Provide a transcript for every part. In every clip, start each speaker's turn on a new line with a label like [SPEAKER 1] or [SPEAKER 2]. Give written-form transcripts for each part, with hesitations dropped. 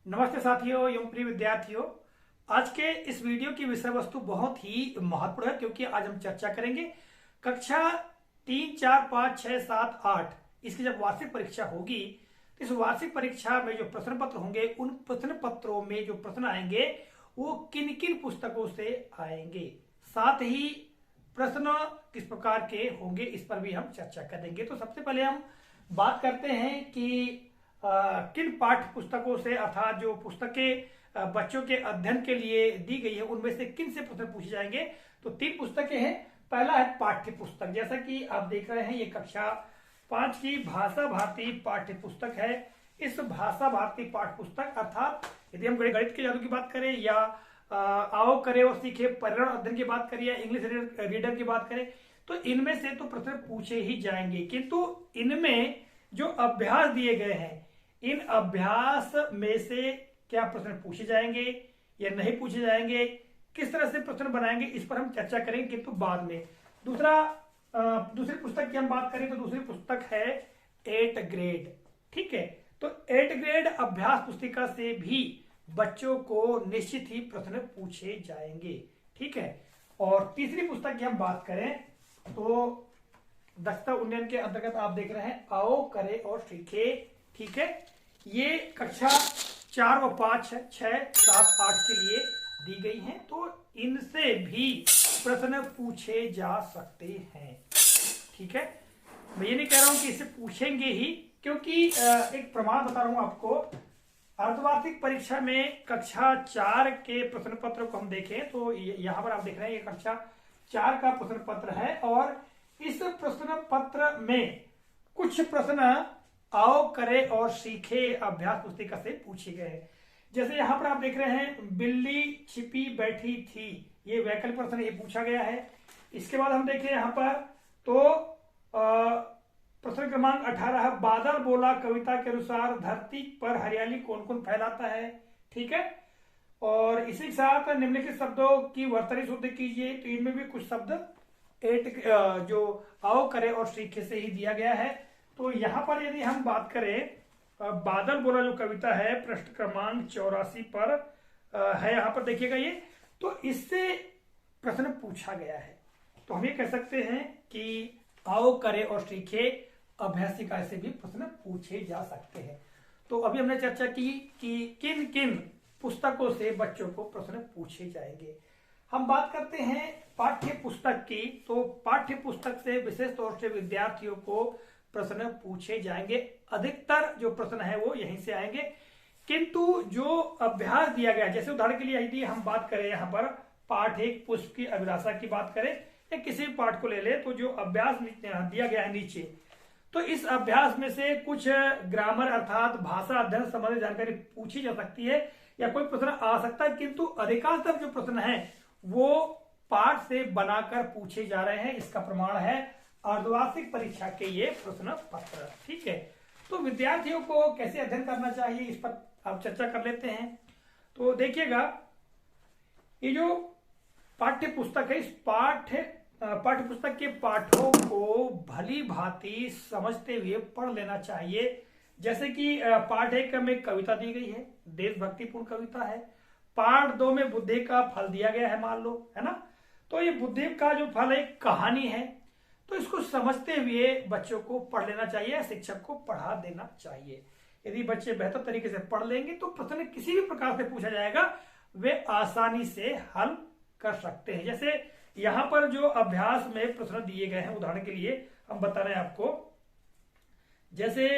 [SPEAKER 1] नमस्ते साथियों एवं प्रिय विद्यार्थियों। आज के इस वीडियो की विषय वस्तु बहुत ही महत्वपूर्ण है क्योंकि आज हम चर्चा करेंगे कक्षा 3, 4, 5, 6, 7, 8 इसकी जब वार्षिक परीक्षा होगी तो इस वार्षिक परीक्षा में जो प्रश्न पत्र होंगे उन प्रश्न पत्रों में जो प्रश्न आएंगे वो किन किन पुस्तकों से आएंगे, साथ ही प्रश्न किस प्रकार के होंगे इस पर भी हम चर्चा करेंगे। तो सबसे पहले हम बात करते हैं कि किन पाठ्य पुस्तकों से अर्थात जो पुस्तकें बच्चों के अध्ययन के लिए दी गई है उनमें से किन से प्रश्न पूछे जाएंगे। तो 3 पुस्तकें हैं। पहला है पाठ्य पुस्तक, जैसा कि आप देख रहे हैं ये कक्षा 5 की भाषा भारती पाठ्य पुस्तक है। इस भाषा भारती पाठ्य पुस्तक अर्थात यदि हम गणित के जादू की बात करें या आओ करे और सीखे पर्यावरण अध्ययन की बात करें या इंग्लिश रीडर की बात करें तो इनमें से तो प्रश्न पूछे ही जाएंगे, किंतु इनमें जो अभ्यास दिए गए हैं इन अभ्यास में से क्या प्रश्न पूछे जाएंगे या नहीं पूछे जाएंगे, किस तरह से प्रश्न बनाएंगे इस पर हम चर्चा करेंगे, किंतु बाद में। दूसरी पुस्तक की हम बात करें तो दूसरी पुस्तक है 8 ग्रेड। ठीक है, तो 8 ग्रेड अभ्यास पुस्तिका से भी बच्चों को निश्चित ही प्रश्न पूछे जाएंगे। ठीक है, और तीसरी पुस्तक की हम बात करें तो दक्षता उन्नयन के अंतर्गत आप देख रहे हैं आओ करे और सीखे। ठीक है, ये कक्षा 4 व 5, 6, 7, 8 के लिए दी गई हैं, तो इनसे भी प्रश्न पूछे जा सकते हैं। ठीक है, मैं ये नहीं कह रहा हूं कि इसे पूछेंगे ही, क्योंकि एक प्रमाण बता रहा हूं आपको। अर्धवार्षिक परीक्षा में कक्षा 4 के प्रश्न पत्र को हम देखें तो यहां पर आप देख रहे हैं ये कक्षा 4 का प्रश्न पत्र है और इस प्रश्न पत्र में कुछ प्रश्न आओ करे और सीखे अभ्यास पुस्तिका से पूछे गए। जैसे यहां पर आप देख रहे हैं बिल्ली छिपी बैठी थी, ये वैकल्पिक प्रश्न ये पूछा गया है। इसके बाद हम देखें यहां पर तो प्रश्न क्रमांक 18 है बादल बोला कविता के अनुसार धरती पर हरियाली कौन कौन फैलाता है। ठीक है, और इसी के साथ निम्नलिखित शब्दों की वर्तनी शुद्ध कीजिए, तो इनमें भी कुछ शब्द जो आओ करे और सीखे से ही दिया गया है। तो यहां पर यदि हम बात करें बादल बोला जो कविता है पृष्ठ क्रमांक 84 पर है, यहां पर देखिएगा ये, तो इससे प्रश्न पूछा गया है। तो हम ये कह सकते हैं कि आओ करे और सीखे अभ्यासिका से भी प्रश्न पूछे जा सकते हैं। तो अभी हमने चर्चा की कि किन किन पुस्तकों से बच्चों को प्रश्न पूछे जाएंगे। हम बात करते हैं पाठ्य पुस्तक की, तो पाठ्य पुस्तक से विशेष तौर से विद्यार्थियों को प्रश्न पूछे जाएंगे। अधिकतर जो प्रश्न है वो यहीं से आएंगे, किंतु जो अभ्यास दिया गया, जैसे उदाहरण के लिए यदि हम बात करें यहाँ पर पाठ 1 पुष्प की अभिलाषा की बात करें या किसी भी पाठ को ले ले, तो जो अभ्यास दिया गया है नीचे, तो इस अभ्यास में से कुछ ग्रामर अर्थात भाषा अध्ययन संबंधी जानकारी पूछी जा सकती है या कोई प्रश्न आ सकता है, किंतु अधिकांशतः जो प्रश्न है वो पाठ से बनाकर पूछे जा रहे हैं। इसका प्रमाण है अर्धवार्षिक परीक्षा के ये प्रश्न पत्र। ठीक है, तो विद्यार्थियों को कैसे अध्ययन करना चाहिए इस पर आप चर्चा कर लेते हैं। तो देखिएगा ये जो पाठ्य पुस्तक है इस पाठ्य पुस्तक के पाठों को भली भांति समझते हुए पढ़ लेना चाहिए। जैसे कि पाठ 1 में कविता दी गई है, देशभक्तिपूर्ण कविता है। पाठ 2 में बुद्धि का फल दिया गया है, मान लो, है ना। तो ये बुद्धि का जो फल एक कहानी है, तो इसको समझते हुए बच्चों को पढ़ लेना चाहिए, शिक्षक को पढ़ा देना चाहिए। यदि बच्चे बेहतर तरीके से पढ़ लेंगे तो प्रश्न किसी भी प्रकार से पूछा जाएगा वे आसानी से हल कर सकते हैं। जैसे यहां पर जो अभ्यास में प्रश्न दिए गए हैं, उदाहरण के लिए हम बता रहे हैं आपको, जैसे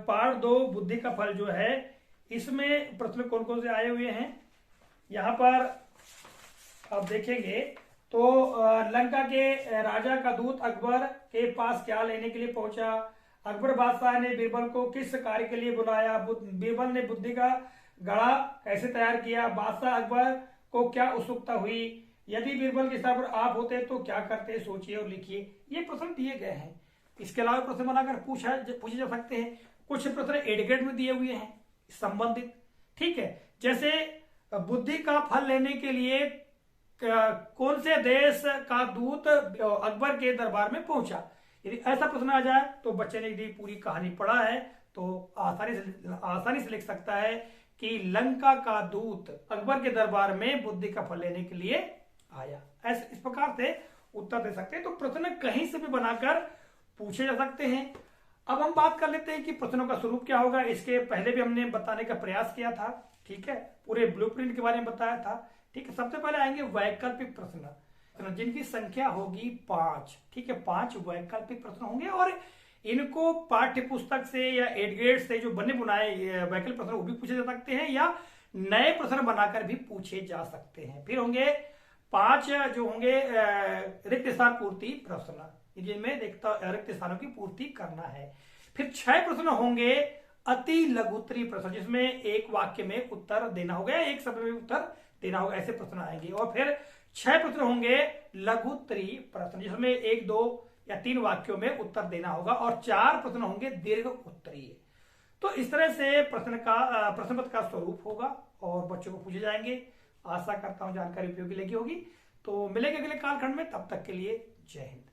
[SPEAKER 1] पाठ 2 बुद्धि का फल जो है इसमें प्रश्न कौन कौन से आए हुए हैं। यहां पर आप देखेंगे तो लंका के राजा का दूत अकबर के पास क्या लेने के लिए पहुंचा, अकबर बादशाह ने बीरबल को किस कार्य के लिए बुलाया, बीरबल ने बुद्धि का घड़ा कैसे तैयार किया, बादशाह अकबर को क्या उत्सुकता हुई, यदि बीरबल के स्थान पर आप होते तो क्या करते, सोचिए और लिखिए। ये प्रश्न दिए गए हैं। इसके अलावा प्रश्न बनाकर पूछे जा सकते हैं। कुछ प्रश्न 8 ग्रेड में दिए हुए हैं संबंधित। ठीक है, जैसे बुद्धि का फल लेने के लिए कौन से देश का दूत अकबर के दरबार में पहुंचा, यदि ऐसा प्रश्न आ जाए तो बच्चे ने यदि पूरी कहानी पढ़ा है तो आसानी से लिख सकता है कि लंका का दूत अकबर के दरबार में बुद्धि का फल लेने के लिए आया। ऐसे इस प्रकार से उत्तर दे सकते हैं। तो प्रश्न कहीं से भी बनाकर पूछे जा सकते हैं। अब हम बात कर लेते हैं कि प्रश्नों का स्वरूप क्या होगा। इसके पहले भी हमने बताने का प्रयास किया था, ठीक है, पूरे ब्लूप्रिंट के बारे में बताया था, ठीक है। सबसे पहले आएंगे वैकल्पिक प्रश्न, जिनकी संख्या होगी 5, ठीक है। 5 वैकल्पिक प्रश्न होंगे और इनको पाठ्य पुस्तक से या 8 ग्रेड से जो बने बुनाए वैकल्पिक प्रश्न वो भी पूछे जा सकते हैं या नए प्रश्न बनाकर भी पूछे जा सकते हैं। फिर होंगे 5 जो होंगे रिक्त स्थान पूर्ति प्रश्न, जिनमें रिक्त स्थानों की पूर्ति करना है। फिर 6 प्रश्न होंगे अति लघुत्तरी प्रश्न, जिसमें एक वाक्य में उत्तर देना होगा या एक शब्द में उत्तर देना होगा, ऐसे प्रश्न आएंगे। और फिर 6 प्रश्न होंगे लघुत्तरी प्रश्न, जिसमें 1, 2 या 3 वाक्यों में उत्तर देना होगा। और 4 प्रश्न होंगे दीर्घ उत्तरीय। तो इस तरह से प्रश्न पत्र का स्वरूप होगा और बच्चों को पूछे जाएंगे। आशा करता हूं जानकारी उपयोगी लगी होगी। तो मिलेंगे अगले कालखंड में, तब तक के लिए जय हिंद।